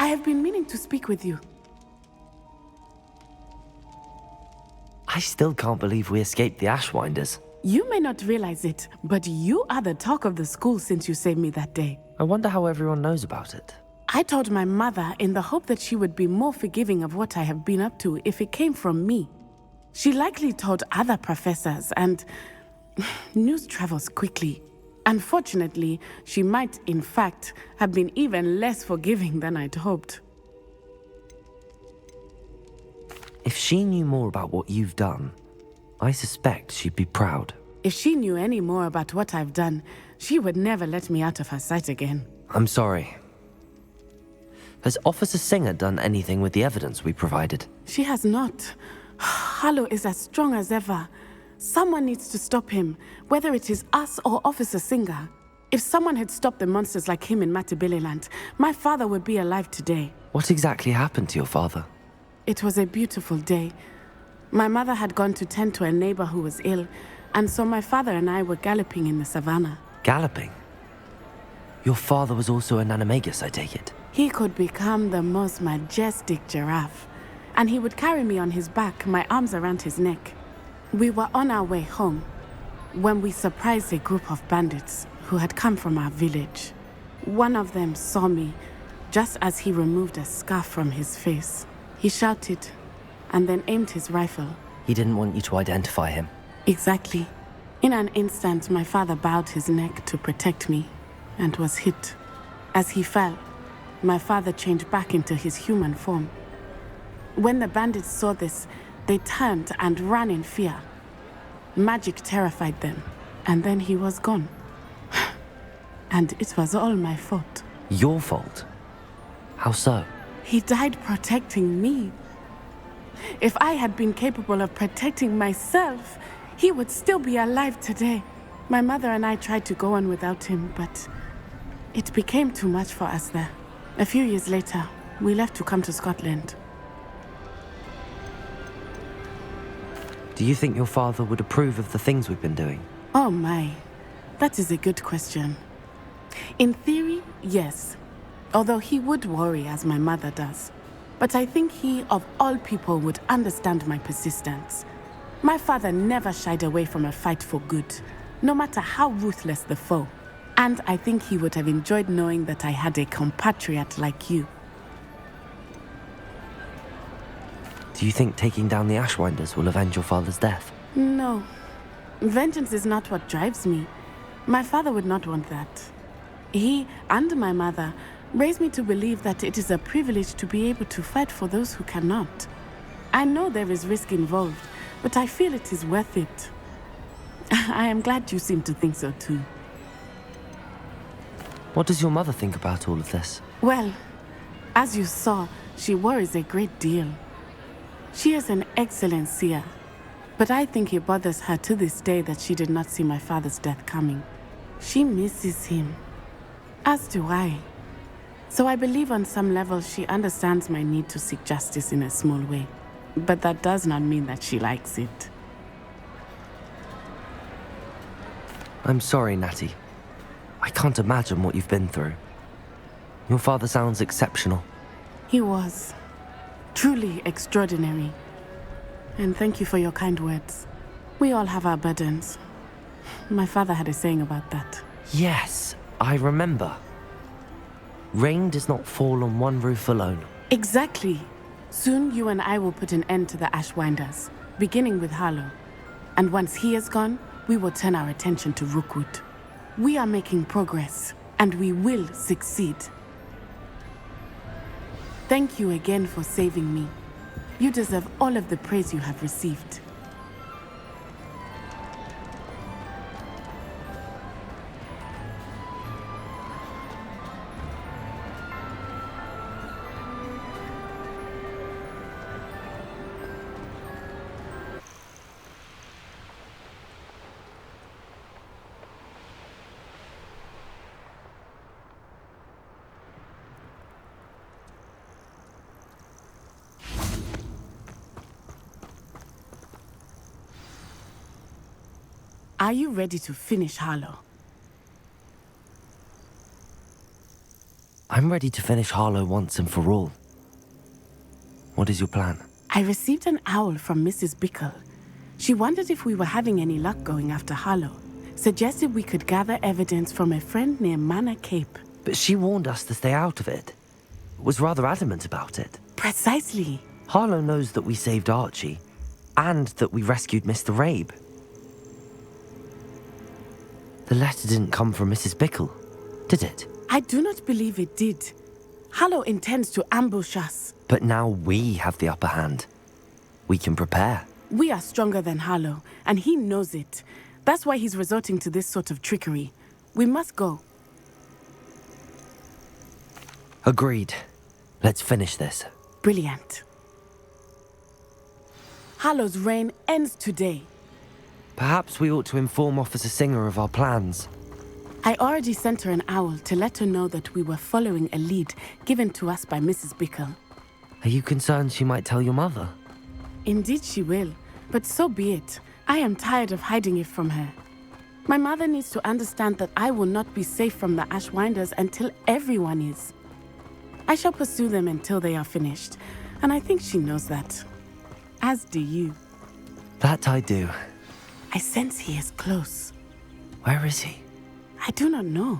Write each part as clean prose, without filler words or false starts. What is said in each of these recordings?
have been meaning to speak with you. I still can't believe we escaped the Ashwinders. You may not realize it, but you are the talk of the school since you saved me that day. I wonder how everyone knows about it. I told my mother in the hope that she would be more forgiving of what I have been up to if it came from me. She likely told other professors, and news travels quickly. Unfortunately, she might, in fact, have been even less forgiving than I'd hoped. If she knew more about what you've done, I suspect she'd be proud. If she knew any more about what I've done, she would never let me out of her sight again. I'm sorry. Has Officer Singer done anything with the evidence we provided? She has not. Harlow is as strong as ever. Someone needs to stop him, whether it is us or Officer Singer. If someone had stopped the monsters like him in Matabeleland, my father would be alive today. What exactly happened to your father? It was a beautiful day. My mother had gone to tend to a neighbor who was ill, and so my father and I were galloping in the savannah. Galloping? Your father was also an animagus, I take it? He could become the most majestic giraffe, and he would carry me on his back, my arms around his neck. We were on our way home when we surprised a group of bandits who had come from our village. One of them saw me just as he removed a scarf from his face. He shouted and then aimed his rifle. He didn't want you to identify him. Exactly. In an instant, my father bowed his neck to protect me and was hit. As he fell, my father changed back into his human form. When the bandits saw this, they turned and ran in fear. Magic terrified them, and then he was gone. And it was all my fault. Your fault? How so? He died protecting me. If I had been capable of protecting myself, he would still be alive today. My mother and I tried to go on without him, but it became too much for us there. A few years later, we left to come to Scotland. Do you think your father would approve of the things we've been doing? Oh my, that is a good question. In theory, yes. Although he would worry as my mother does. But I think he, of all people, would understand my persistence. My father never shied away from a fight for good, no matter how ruthless the foe. And I think he would have enjoyed knowing that I had a compatriot like you. Do you think taking down the Ashwinders will avenge your father's death? No. Vengeance is not what drives me. My father would not want that. He and my mother raised me to believe that it is a privilege to be able to fight for those who cannot. I know there is risk involved, but I feel it is worth it. I am glad you seem to think so too. What does your mother think about all of this? Well, as you saw, she worries a great deal. She is an excellent seer, but I think it bothers her to this day that she did not see my father's death coming. She misses him, as do I. So I believe on some level she understands my need to seek justice in a small way. But that does not mean that she likes it. I'm sorry, Natty. I can't imagine what you've been through. Your father sounds exceptional. He was. Truly extraordinary. And thank you for your kind words. We all have our burdens. My father had a saying about that. Yes, I remember. Rain does not fall on one roof alone. Exactly. Soon you and I will put an end to the Ashwinders, beginning with Harlow. And once he is gone, we will turn our attention to Rookwood. We are making progress, and we will succeed. Thank you again for saving me. You deserve all of the praise you have received. Are you ready to finish Harlow? I'm ready to finish Harlow once and for all. What is your plan? I received an owl from Mrs. Bickle. She wondered if we were having any luck going after Harlow. Suggested we could gather evidence from a friend near Manor Cape. But she warned us to stay out of it. Was rather adamant about it. Precisely. Harlow knows that we saved Archie, and that we rescued Mr. Rabe. The letter didn't come from Mrs. Bickle, did it? I do not believe it did. Harlow intends to ambush us. But now we have the upper hand. We can prepare. We are stronger than Harlow, and he knows it. That's why he's resorting to this sort of trickery. We must go. Agreed. Let's finish this. Brilliant. Harlow's reign ends today. Perhaps we ought to inform Officer Singer of our plans. I already sent her an owl to let her know that we were following a lead given to us by Mrs. Bickle. Are you concerned she might tell your mother? Indeed she will, but so be it. I am tired of hiding it from her. My mother needs to understand that I will not be safe from the Ashwinders until everyone is. I shall pursue them until they are finished, and I think she knows that. As do you. That I do. I sense he is close. Where is he? I do not know.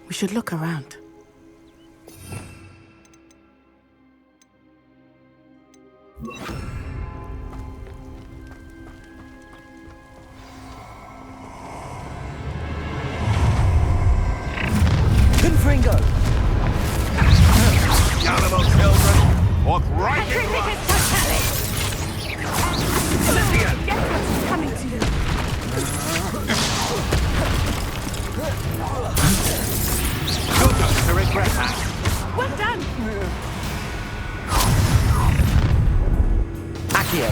We should look around. Confringo! Accountable children, walk right into us! Olivia! Guess what's coming to you? You're going to regret that! Well done! Accio!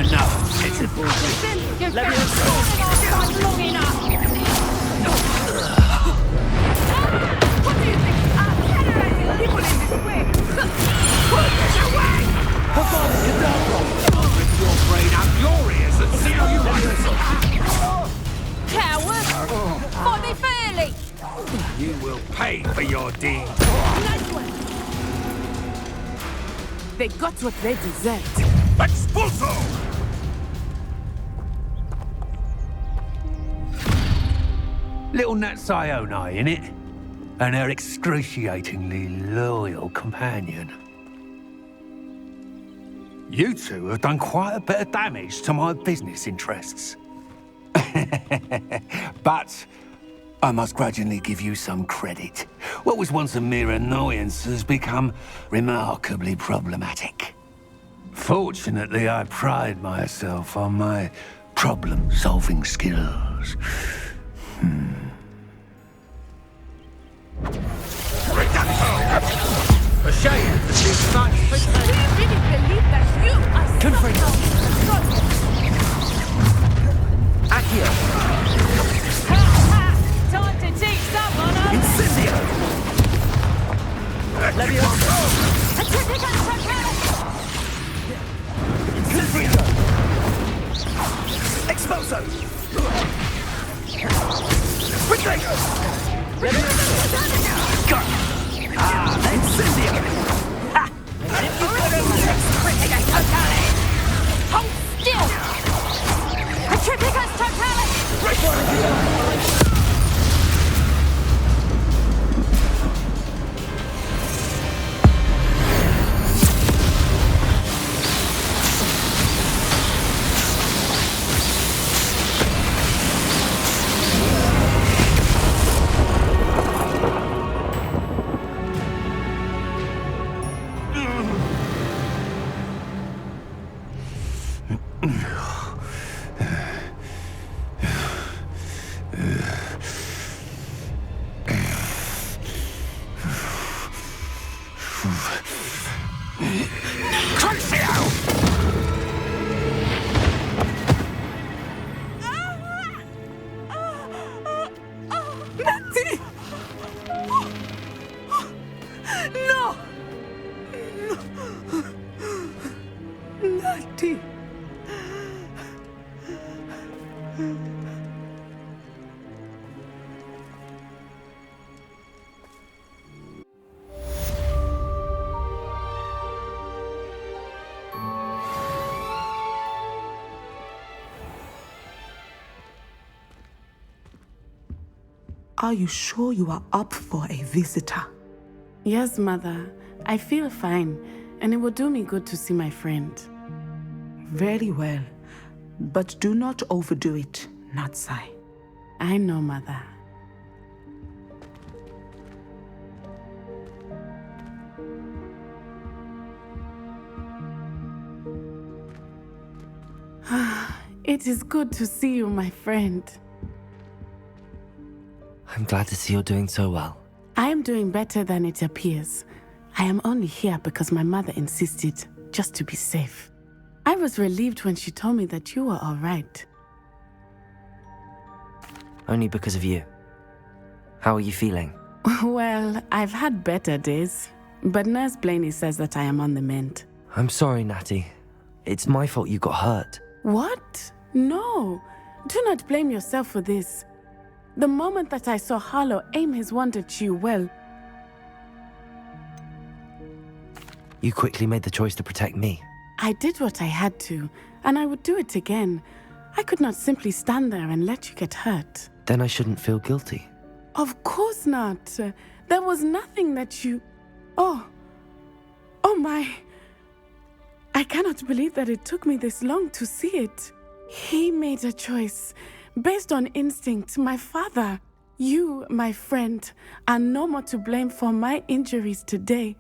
Enough! It's a bullshit! You've been stalking long enough! What do you think? I'm terrorizing people in this way! Push it away! Rip your brain out your ears and see how you like it! Coward! Fight me fairly! You will pay for your deed! They got what they deserved. Expulso! Little Nat Sione, innit? And her excruciatingly loyal companion. You two have done quite a bit of damage to my business interests. But I must grudgingly give you some credit. What was once a mere annoyance has become remarkably problematic. Fortunately, I pride myself on my problem-solving skills. A shame to see such Do you really believe that you are Confringo! somehow Accio! Time to teach someone a Incendio! Leviosa! typical totality! Confringo! Expulso! Protego! Leviosa! Incendio! Hold still! Atripicus totality! Natty! No! Natty! Are you sure you are up for a visitor? Yes, Mother. I feel fine, and it will do me good to see my friend. Very well. But do not overdo it, Natsai. I know, Mother. It is good to see you, my friend. I'm glad to see you're doing so well. I am doing better than it appears. I am only here because my mother insisted, just to be safe. I was relieved when she told me that you were all right. Only because of you. How are you feeling? Well, I've had better days, but Nurse Blaney says that I am on the mend. I'm sorry, Natty. It's my fault you got hurt. What? No. Do not blame yourself for this. The moment that I saw Harlow aim his wand at you, well, You quickly made the choice to protect me. I did what I had to, and I would do it again. I could not simply stand there and let you get hurt. Then I shouldn't feel guilty. Of course not. There was nothing that you... Oh my... I cannot believe that it took me this long to see it. He made a choice based on instinct. My father, you, my friend, are no more to blame for my injuries today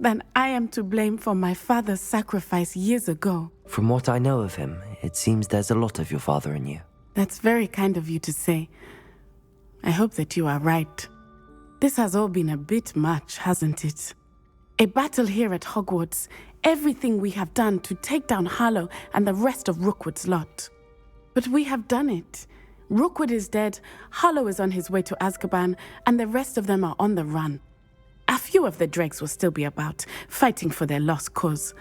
than I am to blame for my father's sacrifice years ago. From what I know of him, it seems there's a lot of your father in you. That's very kind of you to say. I hope that you are right. This has all been a bit much, hasn't it? A battle here at Hogwarts, everything we have done to take down Harlow and the rest of Rookwood's lot. But we have done it. Rookwood is dead, Harlow is on his way to Azkaban, and the rest of them are on the run. A few of the dregs will still be about, fighting for their lost cause.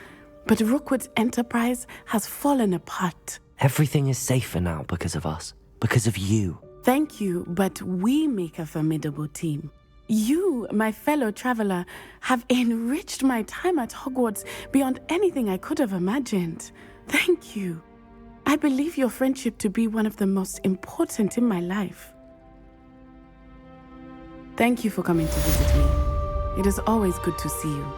But Rookwood's enterprise has fallen apart. Everything is safer now because of us. Because of you. Thank you, but we make a formidable team. You, my fellow traveler, have enriched my time at Hogwarts beyond anything I could have imagined. Thank you. I believe your friendship to be one of the most important in my life. Thank you for coming to visit me. It is always good to see you.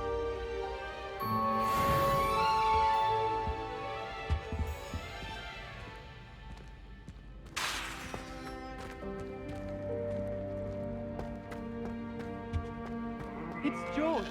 It's George.